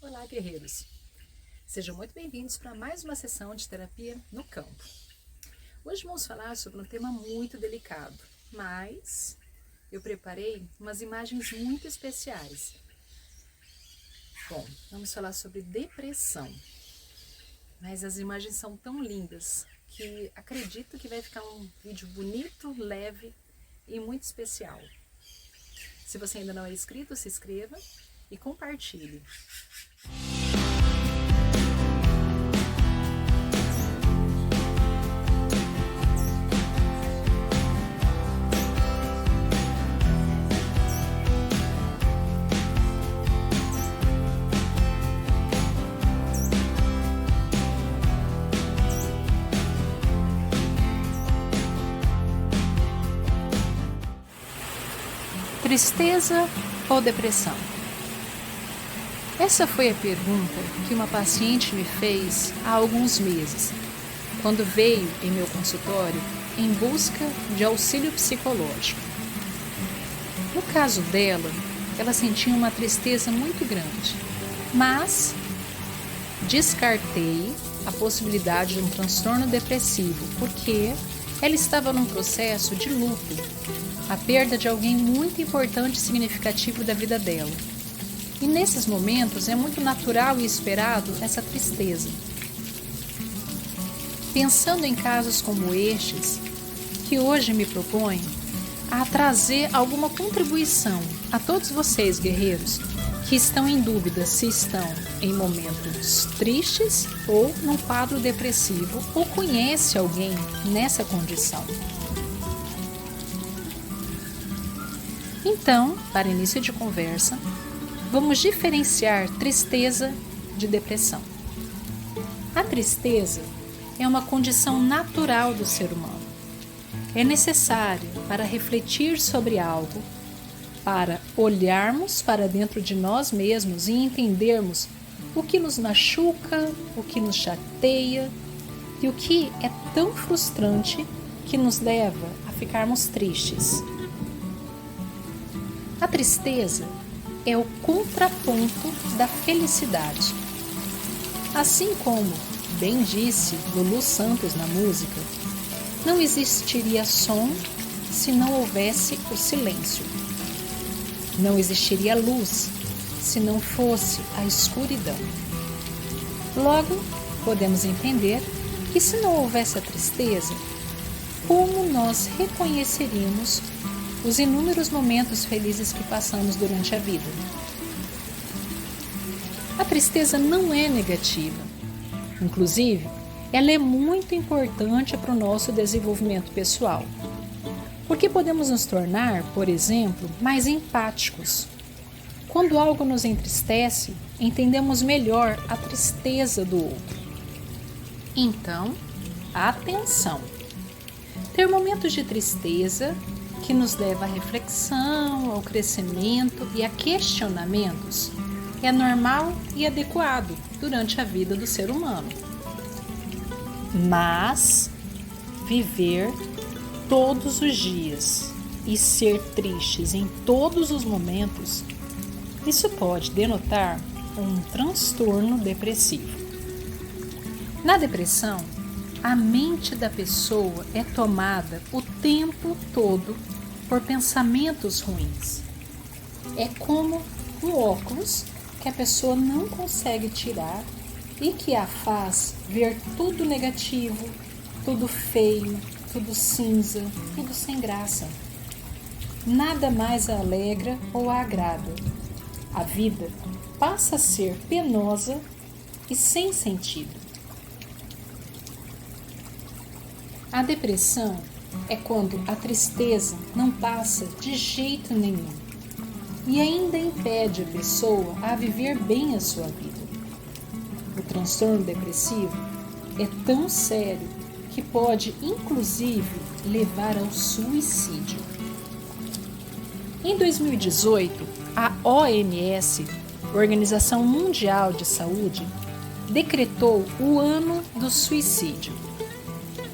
Olá, guerreiros! Sejam muito bem-vindos para mais uma sessão de terapia no campo. Hoje vamos falar sobre um tema muito delicado, mas eu preparei umas imagens muito especiais. Bom, vamos falar sobre depressão, mas as imagens são tão lindas que acredito que vai ficar um vídeo bonito, leve e muito especial. Se você ainda não é inscrito, se inscreva e compartilhe. Tristeza ou depressão? Essa foi a pergunta que uma paciente me fez há alguns meses, quando veio em meu consultório em busca de auxílio psicológico. No caso dela, ela sentia uma tristeza muito grande, mas descartei a possibilidade de um transtorno depressivo, porque ela estava num processo de luto, a perda de alguém muito importante e significativo da vida dela. E nesses momentos é muito natural e esperado essa tristeza. Pensando em casos como estes, que hoje me proponho a trazer alguma contribuição a todos vocês, guerreiros, que estão em dúvida se estão em momentos tristes ou num quadro depressivo ou conhece alguém nessa condição. Então, para início de conversa, vamos diferenciar tristeza de depressão. A tristeza é uma condição natural do ser humano. É necessária para refletir sobre algo, para olharmos para dentro de nós mesmos e entendermos o que nos machuca, o que nos chateia e o que é tão frustrante que nos leva a ficarmos tristes. A tristeza é o contraponto da felicidade. Assim como bem disse Lulu Santos na música, não existiria som se não houvesse o silêncio. Não existiria luz se não fosse a escuridão. Logo, podemos entender que se não houvesse a tristeza, como nós reconheceríamos os inúmeros momentos felizes que passamos durante a vida? A tristeza não é negativa. Inclusive, ela é muito importante para o nosso desenvolvimento pessoal. Porque podemos nos tornar, por exemplo, mais empáticos. Quando algo nos entristece, entendemos melhor a tristeza do outro. Então, atenção! Ter momentos de tristeza que nos leva à reflexão, ao crescimento e a questionamentos é normal e adequado durante a vida do ser humano. Mas viver todos os dias e ser tristes em todos os momentos, isso pode denotar um transtorno depressivo. Na depressão, a mente da pessoa é tomada o tempo todo por pensamentos ruins. É como um óculos que a pessoa não consegue tirar e que a faz ver tudo negativo, tudo feio, tudo cinza, tudo sem graça. Nada mais a alegra ou a agrada. A vida passa a ser penosa e sem sentido. A depressão é quando a tristeza não passa de jeito nenhum e ainda impede a pessoa a viver bem a sua vida. O transtorno depressivo é tão sério que pode, inclusive, levar ao suicídio. Em 2018, a OMS, Organização Mundial de Saúde, decretou o Ano do Suicídio.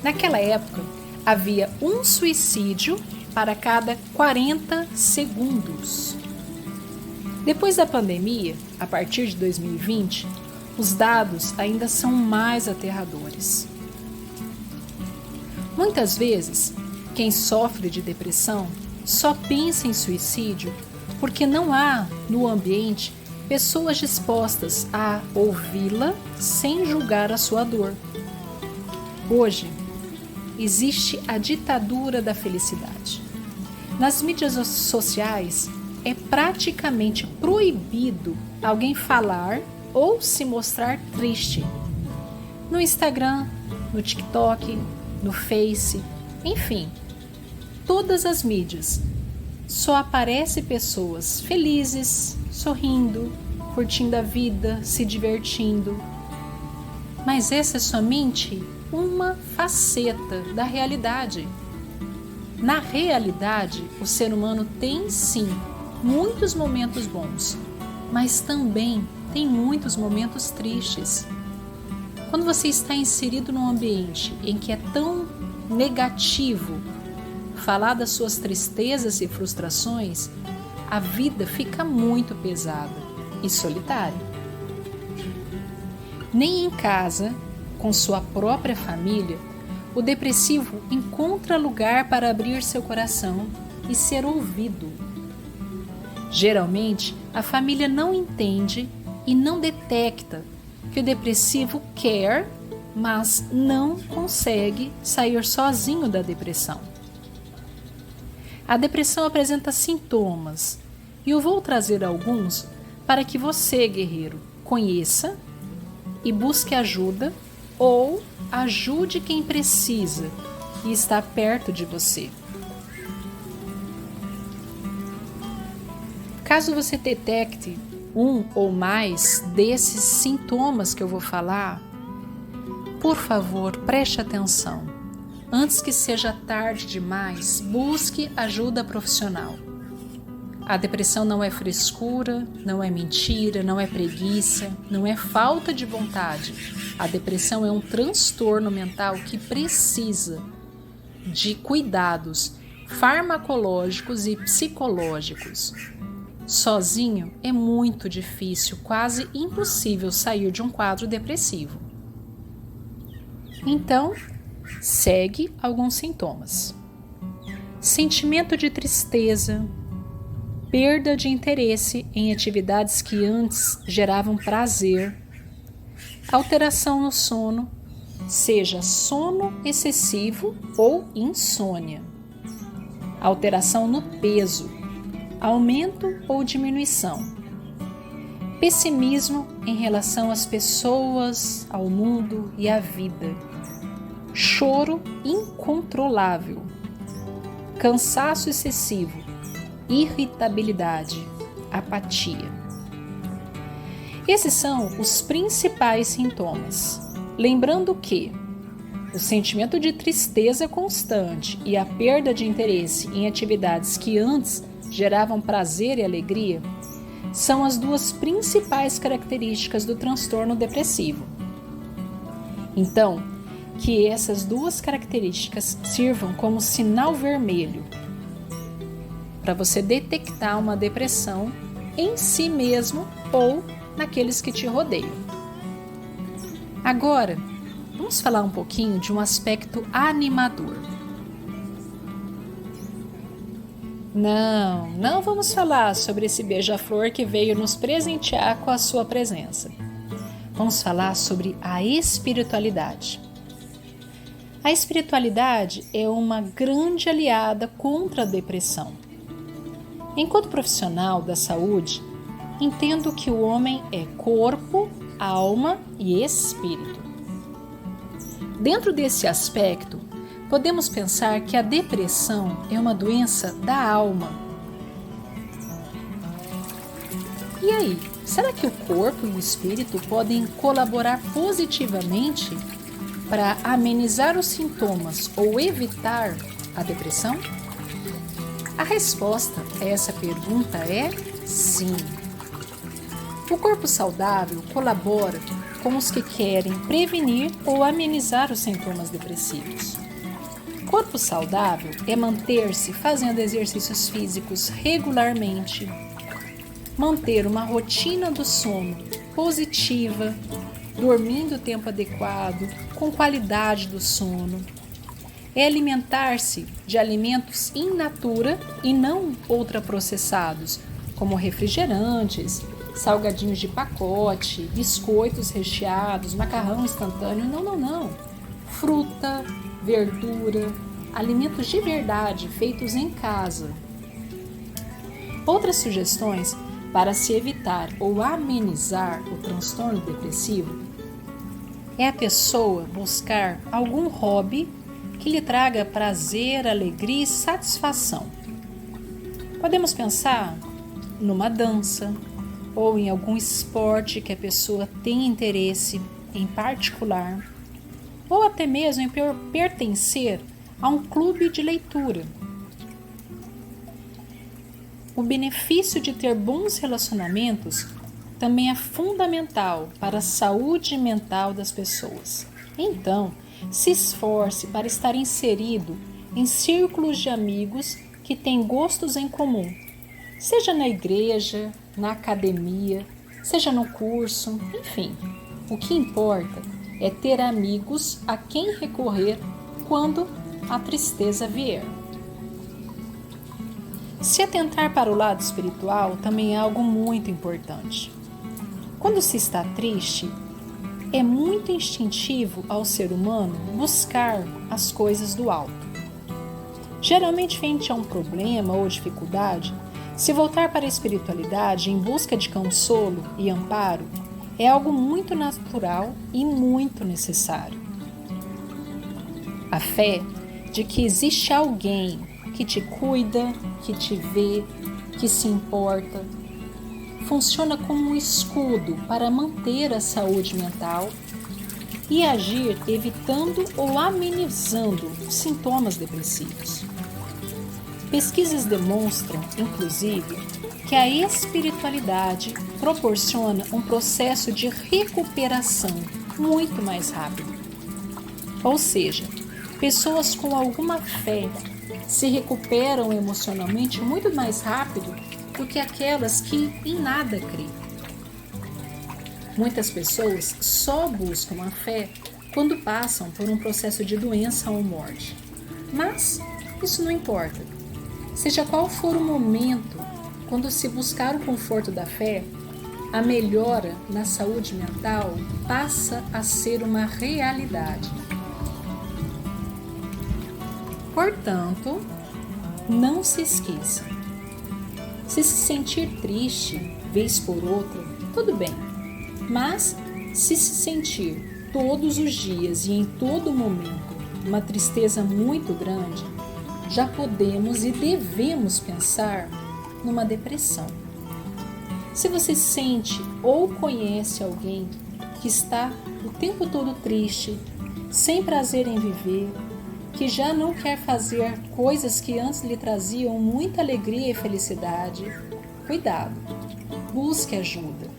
Naquela época, havia um suicídio para cada 40 segundos. Depois da pandemia, a partir de 2020, os dados ainda são mais aterradores. Muitas vezes, quem sofre de depressão só pensa em suicídio porque não há no ambiente pessoas dispostas a ouvi-la sem julgar a sua dor. Hoje, existe a ditadura da felicidade. Nas mídias sociais, é praticamente proibido alguém falar ou se mostrar triste. No Instagram, no TikTok, no Face, enfim, todas as mídias, só aparecem pessoas felizes, sorrindo, curtindo a vida, se divertindo. Mas essa é somente uma faceta da realidade. Na realidade, o ser humano tem sim muitos momentos bons, mas também tem muitos momentos tristes. Quando você está inserido num ambiente em que é tão negativo falar das suas tristezas e frustrações, a vida fica muito pesada e solitária. Nem em casa, com sua própria família, o depressivo encontra lugar para abrir seu coração e ser ouvido. Geralmente, a família não entende e não detecta que o depressivo quer, mas não consegue sair sozinho da depressão. A depressão apresenta sintomas e eu vou trazer alguns para que você, guerreiro, conheça e busque ajuda ou ajude quem precisa e está perto de você. Caso você detecte um ou mais desses sintomas que eu vou falar, por favor, preste atenção. Antes que seja tarde demais, busque ajuda profissional. A depressão não é frescura, não é mentira, não é preguiça, não é falta de vontade. A depressão é um transtorno mental que precisa de cuidados farmacológicos e psicológicos. Sozinho é muito difícil, quase impossível sair de um quadro depressivo. Então, segue alguns sintomas. Sentimento de tristeza, perda de interesse em atividades que antes geravam prazer, alteração no sono, seja sono excessivo ou insônia, alteração no peso, aumento ou diminuição, pessimismo em relação às pessoas, ao mundo e à vida, choro incontrolável, cansaço excessivo, irritabilidade, apatia. Esses são os principais sintomas. Lembrando que o sentimento de tristeza constante e a perda de interesse em atividades que antes geravam prazer e alegria são as duas principais características do transtorno depressivo. Então, que essas duas características sirvam como sinal vermelho para você detectar uma depressão em si mesmo ou naqueles que te rodeiam. Agora, vamos falar um pouquinho de um aspecto animador. Não vamos falar sobre esse beija-flor que veio nos presentear com a sua presença. Vamos falar sobre a espiritualidade. A espiritualidade é uma grande aliada contra a depressão. Enquanto profissional da saúde, entendo que o homem é corpo, alma e espírito. Dentro desse aspecto, podemos pensar que a depressão é uma doença da alma. E aí, será que o corpo e o espírito podem colaborar positivamente para amenizar os sintomas ou evitar a depressão? A resposta a essa pergunta é sim. O corpo saudável colabora com os que querem prevenir ou amenizar os sintomas depressivos. Corpo saudável é manter-se fazendo exercícios físicos regularmente, manter uma rotina do sono positiva, dormindo o tempo adequado, com qualidade do sono. É alimentar-se de alimentos in natura e não ultraprocessados, como refrigerantes, salgadinhos de pacote, biscoitos recheados, macarrão instantâneo. Não. Fruta, verdura, alimentos de verdade feitos em casa. Outras sugestões para se evitar ou amenizar o transtorno depressivo é a pessoa buscar algum hobby que lhe traga prazer, alegria e satisfação. Podemos pensar numa dança ou em algum esporte que a pessoa tem interesse em particular, ou até mesmo em pertencer a um clube de leitura. O benefício de ter bons relacionamentos também é fundamental para a saúde mental das pessoas. Então, se esforce para estar inserido em círculos de amigos que têm gostos em comum, seja na igreja, na academia, seja no curso, enfim. O que importa é ter amigos a quem recorrer quando a tristeza vier. Se atentar para o lado espiritual também é algo muito importante. Quando se está triste, é muito instintivo ao ser humano buscar as coisas do alto. Geralmente, frente a um problema ou dificuldade, se voltar para a espiritualidade em busca de consolo e amparo é algo muito natural e muito necessário. A fé de que existe alguém que te cuida, que te vê, que se importa, funciona como um escudo para manter a saúde mental e agir evitando ou amenizando sintomas depressivos. Pesquisas demonstram, inclusive, que a espiritualidade proporciona um processo de recuperação muito mais rápido. Ou seja, pessoas com alguma fé se recuperam emocionalmente muito mais rápido do que aquelas que em nada creem. Muitas pessoas só buscam a fé quando passam por um processo de doença ou morte. Mas isso não importa. Seja qual for o momento, quando se buscar o conforto da fé, a melhora na saúde mental passa a ser uma realidade. Portanto, não se esqueça. Se sentir triste, vez por outra, tudo bem. Mas, se sentir todos os dias e em todo momento uma tristeza muito grande, já podemos e devemos pensar numa depressão. Se você sente ou conhece alguém que está o tempo todo triste, sem prazer em viver, que já não quer fazer coisas que antes lhe traziam muita alegria e felicidade, cuidado, busque ajuda.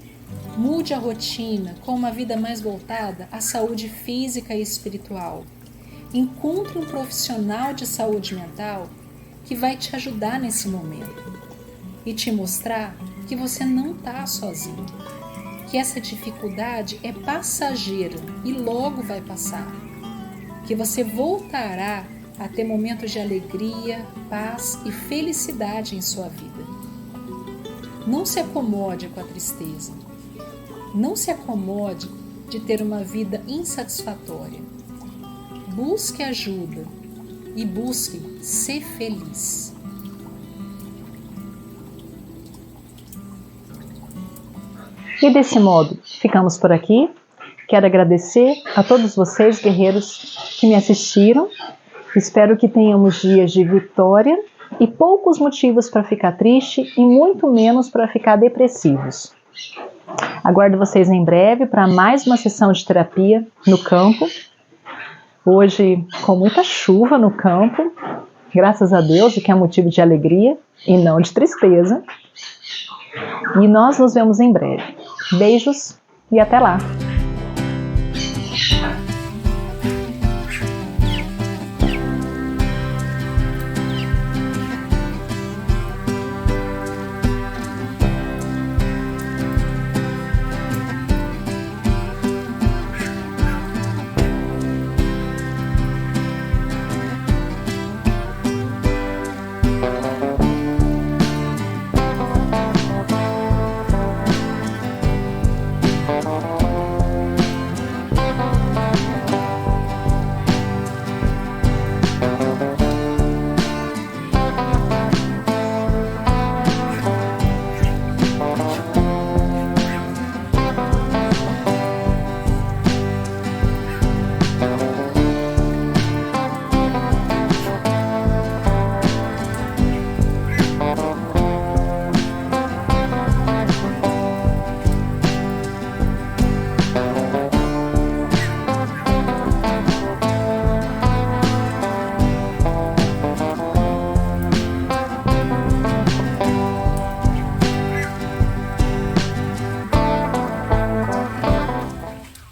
Mude a rotina com uma vida mais voltada à saúde física e espiritual. Encontre um profissional de saúde mental que vai te ajudar nesse momento e te mostrar que você não está sozinho, que essa dificuldade é passageira e logo vai passar, que você voltará a ter momentos de alegria, paz e felicidade em sua vida. Não se acomode com a tristeza. Não se acomode de ter uma vida insatisfatória. Busque ajuda e busque ser feliz. E desse modo, ficamos por aqui. Quero agradecer a todos vocês, guerreiros, que me assistiram. Espero que tenhamos dias de vitória e poucos motivos para ficar triste e muito menos para ficar depressivos. Aguardo vocês em breve para mais uma sessão de terapia no campo. Hoje, com muita chuva no campo, graças a Deus, o que é motivo de alegria e não de tristeza. E nós nos vemos em breve. Beijos e até lá!